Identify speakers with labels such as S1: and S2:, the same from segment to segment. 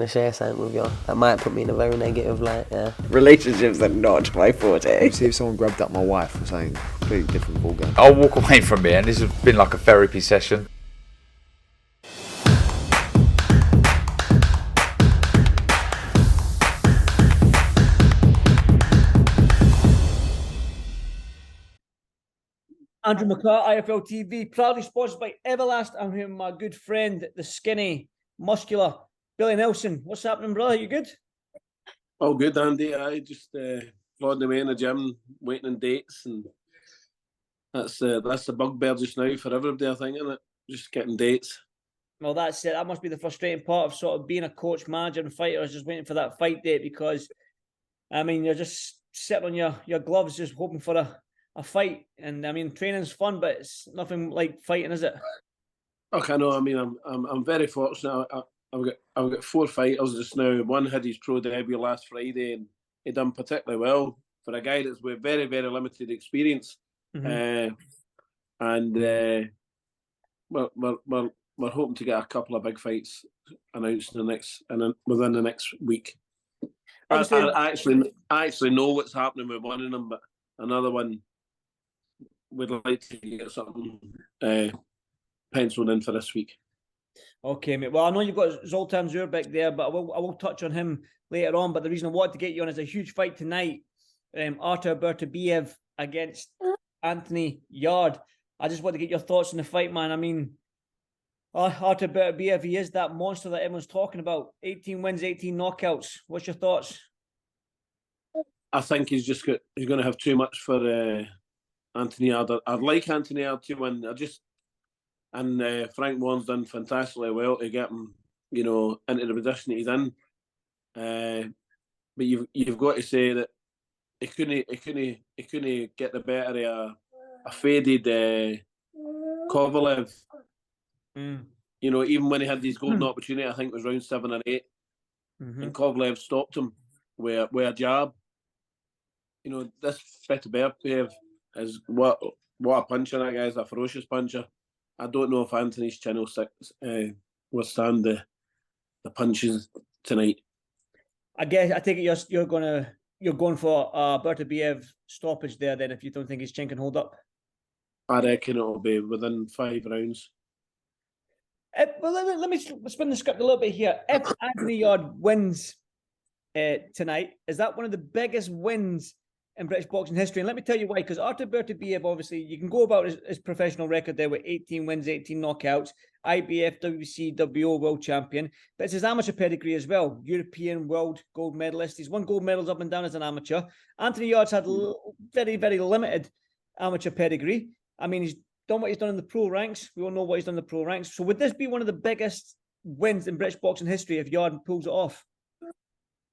S1: to share something with you. That might put me in a very negative light, yeah.
S2: Relationships are not my forte.
S3: See if someone grabbed up my wife or something completely different ballgame.
S4: I'll walk away from here, and this has been like a therapy session.
S5: Andrew McCART, IFL TV, proudly sponsored by Everlast. I'm here with my good friend, the skinny, muscular Billy Nelson. What's happening, brother? You good?
S6: All good, Andy. I just plodding away in the gym, waiting on dates, and that's the bugbear just now for everybody, I think, isn't it? Just getting dates.
S5: Well, that's it. That must be the frustrating part of sort of being a coach, manager, and fighter, is just waiting for that fight date, because, I mean, you're just sitting on your gloves, just hoping for a fight. And I mean, training's fun, but it's nothing like fighting, is it?
S6: Okay, no, I mean, I'm very fortunate. I've got 4 fighters just now. One had his pro debut last Friday, and he done particularly well for a guy that's with very, very limited experience.
S5: Mm-hmm.
S6: We're hoping to get a couple of big fights announced within the next week. I actually know what's happening with one of them, but another one we'd like to get something penciled in for this week.
S5: Okay, mate. Well, I know you've got Zoltan Zurbeck there, but I will touch on him later on. But the reason I wanted to get you on is a huge fight tonight. Artur Beterbiev against Anthony Yarde. I just want to get your thoughts on the fight, man. I mean, Artur Beterbiev, he is that monster that everyone's talking about. 18 wins, 18 knockouts. What's your thoughts?
S6: I think he's going to have too much for Anthony Yarde. I'd like Anthony Yarde to win. Frank Warren's done fantastically well to get him, into the position that he's in. But you've got to say that he couldn't get the better of a faded Kovalev. Even when he had these golden opportunity, I think it was round 7 or 8, and Kovalev stopped him with a jab. This Beterbiev is what a puncher that guy is, a ferocious puncher. I don't know if Anthony's chin will withstand the punches tonight.
S5: I take it you're going for Beterbiev stoppage there then, if you don't think his chin can hold up.
S6: I reckon it'll be within 5 rounds.
S5: Well, let me spin the script a little bit here. If Anthony Yarde wins tonight, is that one of the biggest wins in British boxing history? And let me tell you why. Because Artur Beterbiev, obviously, you can go about his professional record there with 18 wins, 18 knockouts, IBF, WCWO world champion. But it's his amateur pedigree as well. European world gold medalist. He's won gold medals up and down as an amateur. Anthony Yarde's had very, very limited amateur pedigree. I mean, he's done what he's done in the pro ranks. We all know what he's done in the pro ranks. So would this be one of the biggest wins in British boxing history if Yarde pulls it off?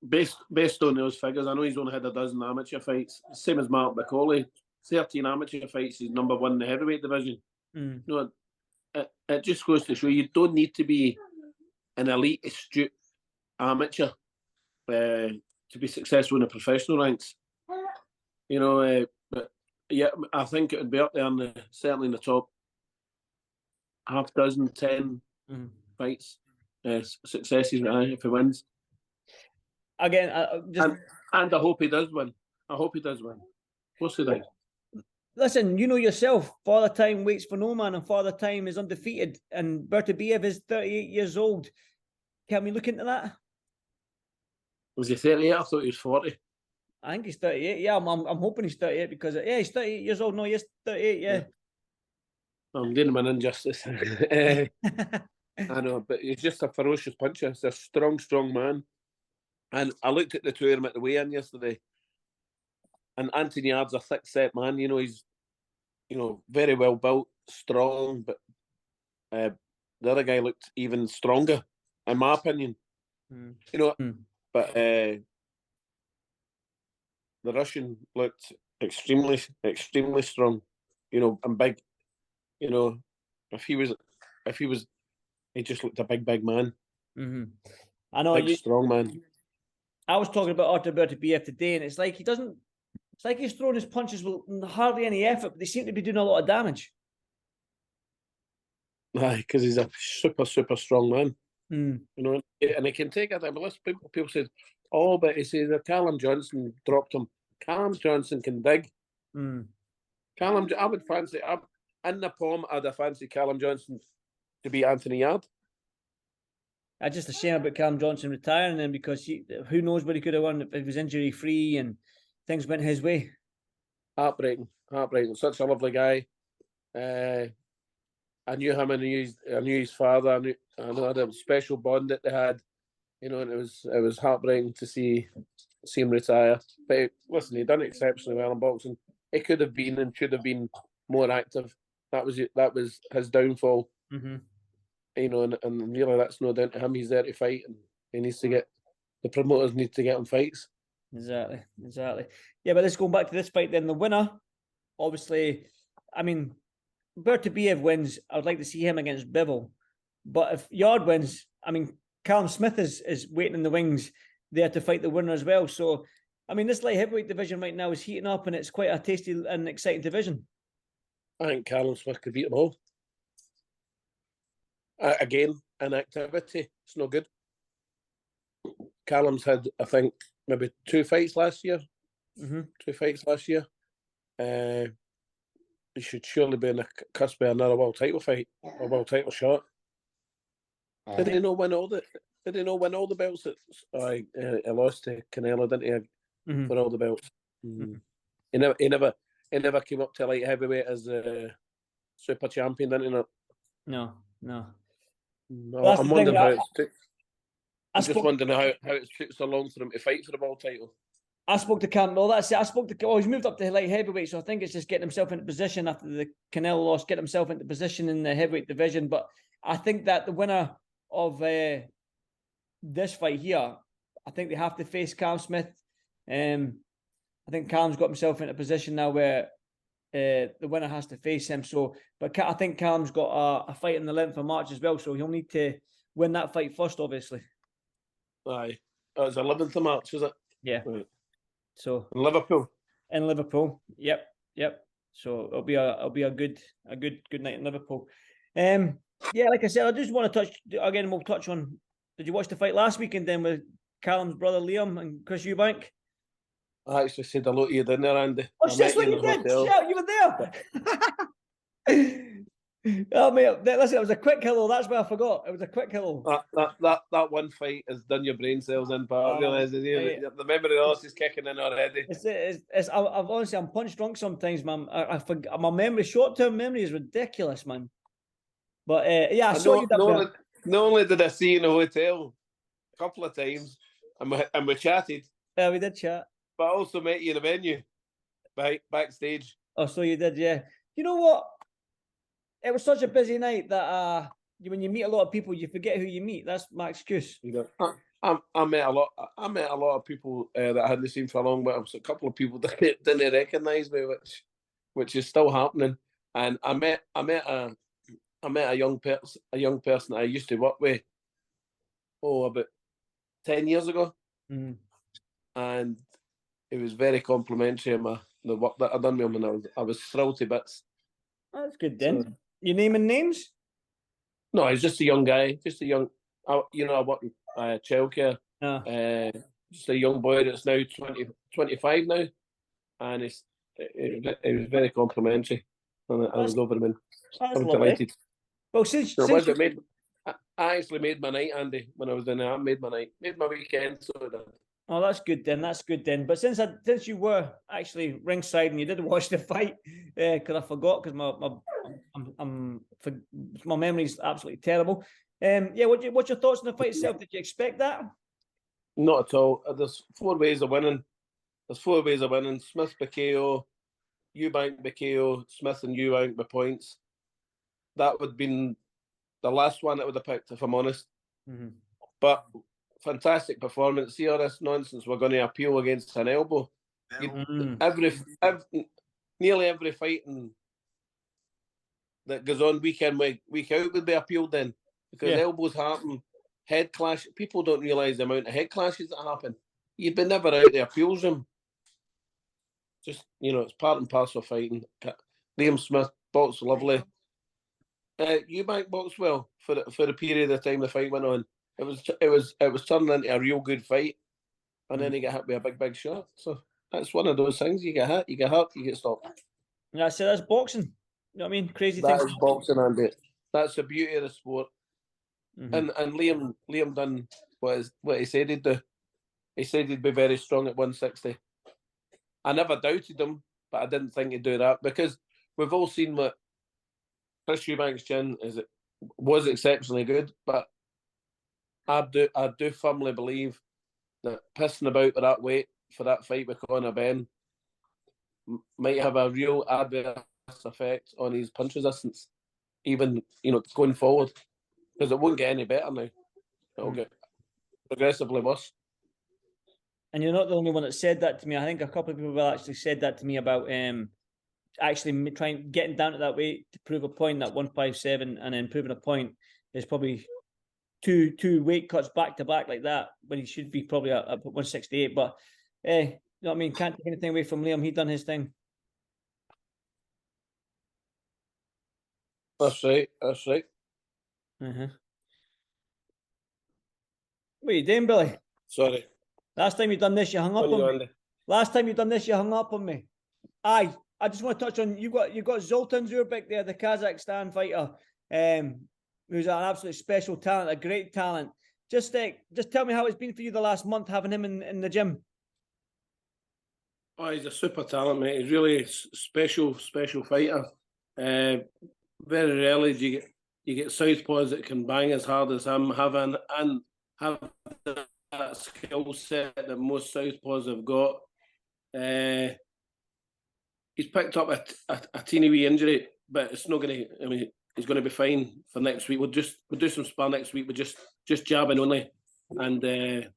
S6: Based on those figures, I know he's only had a dozen amateur fights, same as Mark McCauley. 13 amateur fights, he's number 1 in the heavyweight division. It just goes to show you don't need to be an elite, astute amateur to be successful in the professional ranks. But yeah, I think it would be up there certainly in the top half dozen, 10 fights, successes if he wins.
S5: Again,
S6: and I hope he does win. What's the thing?
S5: Listen, you know yourself, Father Time waits for no man, and Father Time is undefeated, and Beterbiev is 38 years old. Can we look into that?
S6: Was he 38? I thought he was 40.
S5: I think he's 38. Yeah, I'm hoping he's 38 because he's 38 years old. No, he's 38. Yeah.
S6: I'm doing him an injustice. I know, but he's just a ferocious puncher. He's a strong man. And I looked at the two of them at the weigh-in yesterday, and Anthony Yarde's a thick-set man. He's, very well built, strong, but the other guy looked even stronger, in my opinion. But the Russian looked extremely strong, and big. He just looked a big man.
S5: I know,
S6: strong man.
S5: I was talking about Artur Beterbiev today, and it's like he's throwing his punches with hardly any effort, but they seem to be doing a lot of damage.
S6: Aye, because he's a super strong man.
S5: Mm.
S6: You know, and he can take it. I mean, people said, "Oh, but he says that Callum Johnson dropped him." Callum Johnson can dig.
S5: Mm.
S6: I would fancy. In the poem, I'd have fancied Callum Johnson to be Anthony Yard.
S5: It's just a shame about Callum Johnson retiring then, because who knows what he could have won if he was injury free and things went his way.
S6: Heartbreaking. Such a lovely guy. I knew him, and I knew his father. I know had a special bond that they had. You know, and it was heartbreaking to see him retire. But listen, he done exceptionally well in boxing. He could have been and should have been more active. That was his downfall.
S5: Mm-hmm.
S6: You know, and really that's no down to him. He's there to fight, and he needs to get the promoters need to get him fights.
S5: Exactly. Yeah, but let's go back to this fight then. The winner, obviously, I mean, Beterbiev wins. I would like to see him against Bivol. But if Yard wins, I mean, Callum Smith is waiting in the wings there to fight the winner as well. So, I mean, this light heavyweight division right now is heating up, and it's quite a tasty and exciting division.
S6: I think Callum Smith could beat them all. Again, inactivity. It's no good. Callum's had, I think, maybe 2 fights last year.
S5: Mm-hmm.
S6: 2 fights last year. He should surely be in the cusp of another world title fight, a world title shot. Did he not win all the belts? He lost to Canelo, didn't he? For all the belts. Mm-hmm. He never came up to light heavyweight as a super champion, didn't he? Not?
S5: No.
S6: I'm wondering how it took so long for him to fight for the world title.
S5: I spoke to Cam. Well, that's it. He's moved up to light heavyweight, so I think it's just getting himself into position after the Canelo loss, get himself into position in the heavyweight division. But I think that the winner of this fight here, I think they have to face Callum Smith. I think Callum's got himself into a position now where the winner has to face him. So, but I think Callum's got a fight in the 11th of March as well, so he'll need to win that fight first, obviously.
S6: Aye, it's 11th of March, is it?
S5: Yeah.
S6: Right.
S5: So
S6: in Liverpool.
S5: Yep. So it'll be a good night in Liverpool. Yeah, like I said, I just want to touch again. We'll touch on. Did you watch the fight last weekend then with Callum's brother Liam and Chris Eubank?
S6: I actually said hello to you, didn't I, Andy?
S5: Oh, that's what you did. Yeah, you were there. Oh mate, listen, it was a quick hello. That's why I forgot. It was a quick hello.
S6: That one fight has done your brain cells in, but I realise the memory loss is kicking in already.
S5: I've honestly, I'm punch drunk sometimes, man. I forget, my memory, short-term memory is ridiculous, man. But yeah, I saw you.
S6: Not only did I see you in the hotel a couple of times, and we chatted.
S5: Yeah, we did chat.
S6: But I also met you in the venue, backstage.
S5: Oh, so you did, yeah. You know what? It was such a busy night that when you meet a lot of people, you forget who you meet. That's my excuse.
S6: I met a lot. I met a lot of people that I hadn't seen for a long while. So a couple of people that didn't recognise me, which is still happening. And I met a young person that I used to work with. About 10 years ago, and it was very complimentary of the work that I'd done with him, and I was thrilled to bits.
S5: Oh, that's good then. So, you naming names?
S6: No, he's just a young guy, I work in childcare. Just a young boy that's now 25 now, and it was very complimentary, and I was over him. I'm delighted.
S5: Well,
S6: I actually made my night, Andy, when I was in there. I made my night, made my weekend. So
S5: oh, that's good then. But since you were actually ringside and you did watch the fight, because I forgot, because my memory's absolutely terrible. Yeah, what's your thoughts on the fight itself? Did you expect that?
S6: Not at all. There's 4 ways of winning. Smith by KO, Eubank by KO, Smith and Eubank by points. That would have been the last one I would have picked, if I'm honest.
S5: Mm-hmm.
S6: But fantastic performance. See all this nonsense we're going to appeal against an elbow. Nearly every fighting that goes on week in, week out would be appealed then, because elbows happen, head clash. People don't realise the amount of head clashes that happen. You've been never out there appeals them. Just, it's part and parcel of fighting. Liam Smith boxed lovely. Eubank boxed well for the period of time the fight went on. it was turning into a real good fight, and then he got hit with a big shot. So that's one of those things. You get hit, you get hurt, you get stopped.
S5: Yeah, so that's boxing. You know what I mean? Crazy
S6: That
S5: things.
S6: is boxing, and that's the beauty of the sport.
S5: Mhm.
S6: And Liam done what he said he'd do. He said he'd be very strong at 160. I never doubted him, but I didn't think he'd do that because we've all seen what Chris Eubank's chin was exceptionally good, but I do firmly believe that pissing about with that weight for that fight with Conor Ben might have a real adverse effect on his punch resistance, even going forward, because it won't get any better now. It'll get progressively worse.
S5: And you're not the only one that said that to me. I think a couple of people have actually said that to me about actually getting down to that weight to prove a point, that 157, and then proving a point is probably two weight cuts back to back like that when he should be probably at 168. But you know what I mean? Can't take anything away from Liam. He done his thing.
S6: That's right.
S5: Uh-huh. What are you doing, Billy?
S6: Sorry.
S5: Last time you done this, you hung up on me. Last time you done this, you hung up on me. I just want to touch on you got Zoltan Zurbek there, the Kazakhstan fighter, who's an absolute special talent, a great talent. Just tell me how it's been for you the last month having him in the gym.
S6: Oh, he's a super talent, mate. He's really a special fighter. Very rarely do you get southpaws that can bang as hard as him, have that skill set that most southpaws have got. He's picked up a teeny wee injury, but it's not going to. I mean, he's going to be fine for next week. We'll do some spar next week. We're just jabbing only, and the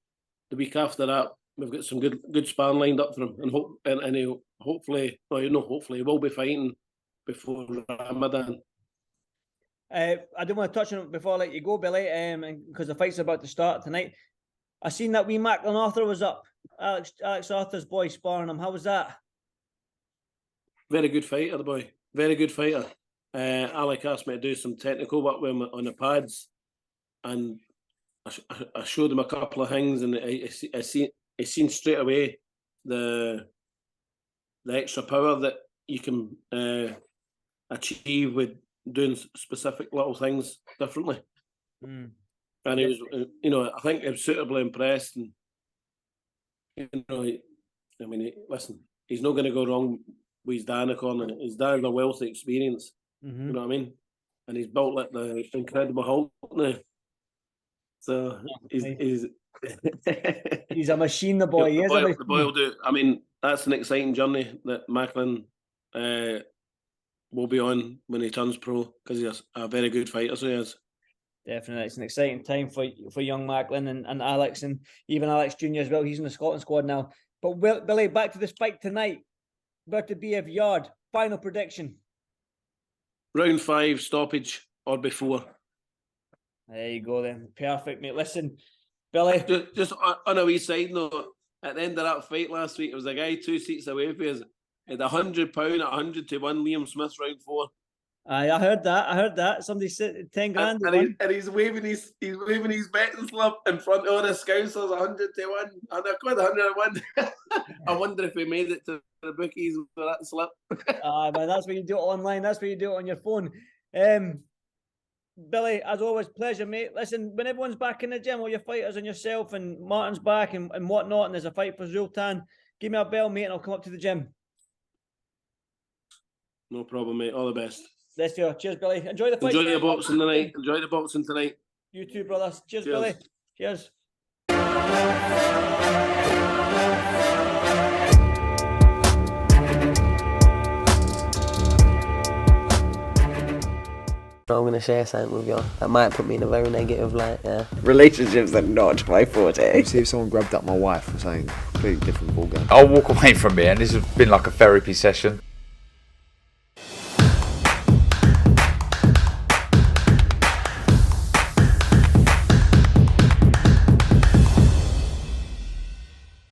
S6: week after that we've got some good sparring lined up for him, and he'll hopefully he will be fighting before Ramadan.
S5: I don't want to touch on it before I let you go, Billy, because the fight's about to start tonight. I seen that wee Macklin Arthur was up. Alex Arthur's boy sparring him. How was that?
S6: Very good fighter, the boy. Very good fighter. Alec asked me to do some technical work with him on the pads, and I showed him a couple of things, and I seen straight away the extra power that you can achieve with doing specific little things differently. And he was, I think he was suitably impressed. And listen, he's not going to go wrong with his dad in the corner. His dad has a wealth of experience. You know what I mean? And he's built like the Incredible Hulk now. So he's
S5: he's a machine, the boy.
S6: The boy will do. I mean, that's an exciting journey that Macklin will be on when he turns pro, because he's a very good fighter. So he is.
S5: Definitely, it's an exciting time for young Macklin and Alex, and even Alex Jr. as well. He's in the Scotland squad now. But Billy, back to this fight tonight. Beterbiev Yard. Final prediction.
S6: Round 5 stoppage or before.
S5: There you go then. Perfect, mate. Listen, Billy.
S6: Just on a wee side note, at the end of that fight last week, it was a guy 2 seats away from us. At £100 at 100 to 1, Liam Smith round 4.
S5: I heard that. Somebody said 10 grand.
S6: And he's waving his betting slip in front of all the Scousers, 100 to 1. And I got 101. I wonder if he made it to the bookies for that slip.
S5: Man, that's when you do it online. That's when you do it on your phone. Billy, as always, pleasure, mate. Listen, when everyone's back in the gym, all your fighters and yourself and Martin's back and whatnot, and there's a fight for Zoltan, give me a bell, mate, and I'll come up to the gym.
S6: No problem, mate. All the best.
S5: Let's go. Cheers, Billy. Enjoy the fight.
S6: Enjoy the boxing tonight. Enjoy the boxing tonight.
S5: You too, brothers. Cheers, Billy. Cheers.
S1: I'm going to share something with you. That might put me in a very negative light, yeah.
S2: Relationships are not my forte.
S3: See if someone grabbed up my wife or something. Completely different ballgame.
S4: I'll walk away from it, and this has been like a therapy session.